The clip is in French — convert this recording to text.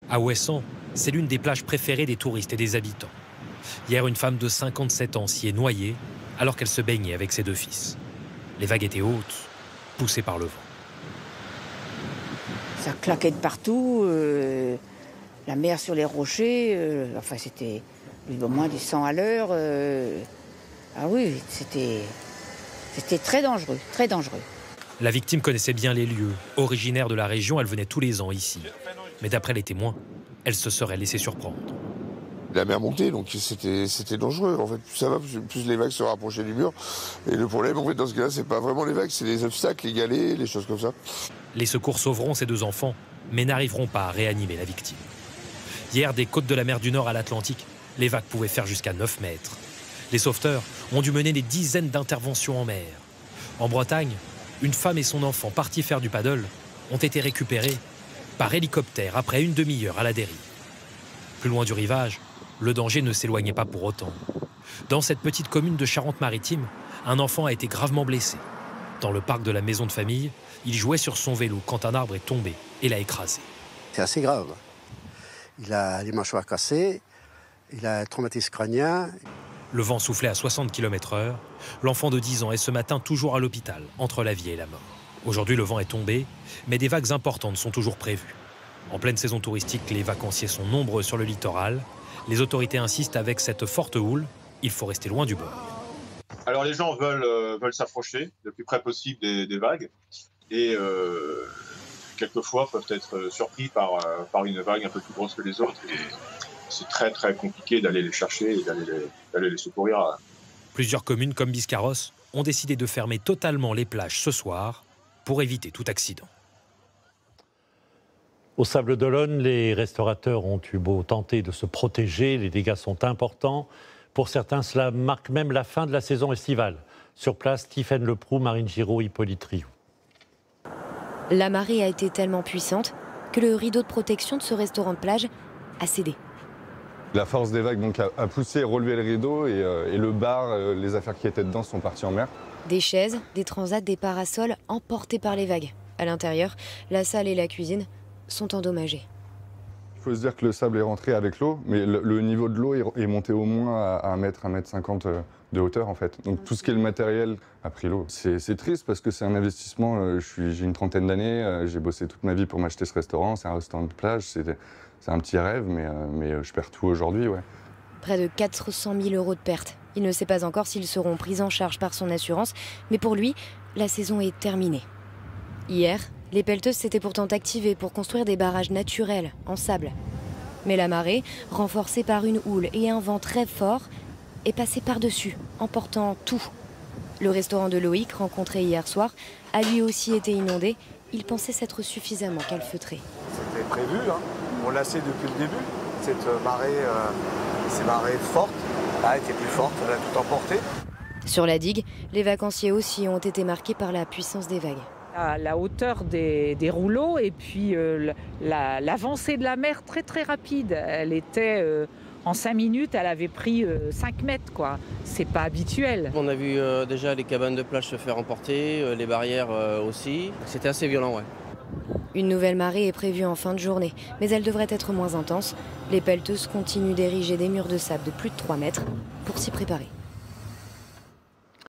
À Ouessant, c'est l'une des plages préférées des touristes et des habitants. Hier, une femme de 57 ans s'y est noyée alors qu'elle se baignait avec ses 2 fils. Les vagues étaient hautes, poussées par le vent. Ça claquait de partout, la mer sur les rochers, enfin c'était au moins du 100 à l'heure. Ah oui, c'était très dangereux, très dangereux. La victime connaissait bien les lieux. Originaire de la région, elle venait tous les ans ici. Mais d'après les témoins, elle se serait laissée surprendre. La mer montait, donc c'était dangereux. En fait, plus ça va, plus les vagues se rapprochaient du mur. Et le problème, en fait, dans ce cas-là, c'est pas vraiment les vagues, c'est les obstacles, les galets, les choses comme ça. Les secours sauveront ces 2 enfants, mais n'arriveront pas à réanimer la victime. Hier, des côtes de la mer du Nord à l'Atlantique, les vagues pouvaient faire jusqu'à 9 mètres. Les sauveteurs ont dû mener des dizaines d'interventions en mer. En Bretagne, une femme et son enfant partis faire du paddle ont été récupérés par hélicoptère après une demi-heure à la dérive. Plus loin du rivage, le danger ne s'éloignait pas pour autant. Dans cette petite commune de Charente-Maritime, un enfant a été gravement blessé. Dans le parc de la maison de famille, il jouait sur son vélo quand un arbre est tombé et l'a écrasé. C'est assez grave. Il a les mâchoires cassées, il a un traumatisme crânien. Le vent soufflait à 60 km/h. L'enfant de 10 ans est ce matin toujours à l'hôpital, entre la vie et la mort. Aujourd'hui, le vent est tombé, mais des vagues importantes sont toujours prévues. En pleine saison touristique, les vacanciers sont nombreux sur le littoral. Les autorités insistent avec cette forte houle, il faut rester loin du bord. Alors les gens veulent s'approcher le plus près possible des vagues et quelquefois peuvent être surpris par une vague un peu plus grosse que les autres. Et c'est très très compliqué d'aller les chercher et d'aller les secourir. Plusieurs communes comme Biscarrosse ont décidé de fermer totalement les plages ce soir pour éviter tout accident. Au Sable d'Olonne, les restaurateurs ont eu beau tenter de se protéger, les dégâts sont importants. Pour certains, cela marque même la fin de la saison estivale. Sur place, Tiffaine Leproux, Marine Giraud, Hippolyte Rioux. La marée a été tellement puissante que le rideau de protection de ce restaurant de plage a cédé. La force des vagues donc, a poussé et relevé le rideau et le bar, les affaires qui étaient dedans sont parties en mer. Des chaises, des transats, des parasols emportés par les vagues. À l'intérieur, la salle et la cuisine sont endommagés. Il faut se dire que le sable est rentré avec l'eau, mais le niveau de l'eau est monté au moins à 1 mètre, 1,50 m de hauteur en fait. Donc tout ce qui est le matériel a pris l'eau. C'est triste parce que c'est un investissement, j'ai une trentaine d'années, j'ai bossé toute ma vie pour m'acheter ce restaurant, c'est un restaurant de plage, c'est un petit rêve, mais je perds tout aujourd'hui. Ouais. Près de 400 000 € de pertes. Il ne sait pas encore s'ils seront pris en charge par son assurance, mais pour lui, la saison est terminée. Hier, les pelleteuses s'étaient pourtant activées pour construire des barrages naturels en sable. Mais la marée, renforcée par une houle et un vent très fort, est passée par-dessus, emportant tout. Le restaurant de Loïc, rencontré hier soir, a lui aussi été inondé. Il pensait s'être suffisamment calfeutré. C'était prévu, hein. On l'a sait depuis le début. Cette marée, ces marées fortes, là, était plus forte, elle a tout emporté. Sur la digue, les vacanciers aussi ont été marqués par la puissance des vagues. La hauteur des rouleaux et puis l'avancée de la mer très très rapide. Elle était en 5 minutes, elle avait pris 5 mètres quoi. C'est pas habituel. On a vu déjà les cabanes de plage se faire emporter, les barrières aussi. C'était assez violent, ouais. Une nouvelle marée est prévue en fin de journée, mais elle devrait être moins intense. Les pelleteuses continuent d'ériger des murs de sable de plus de 3 mètres pour s'y préparer.